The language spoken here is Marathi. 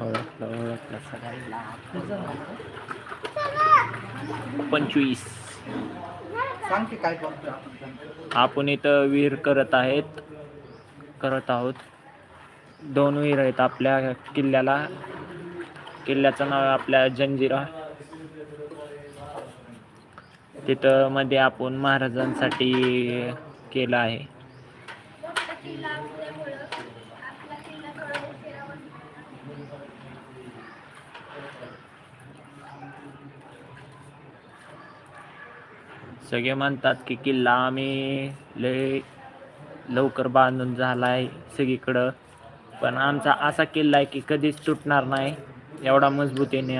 ओळखलं सगळ्यांना. 25 काय करतो आपण इथं विहीर करत आहोत. 2 विहीर आहेत आपल्या किल्ल्याला. किल्ल्याचं नाव आहे आपल्या जंजिरा. तिथं मध्ये आपण महाराजांसाठी केलं आहे. सगळे म्हणतात की किल्ला आम्ही लय लवकर बांधून झालाय सगळीकडं, पण आमचा असा किल्ला आहे की कधीच तुटणार नाही, एवढा मजबूतीने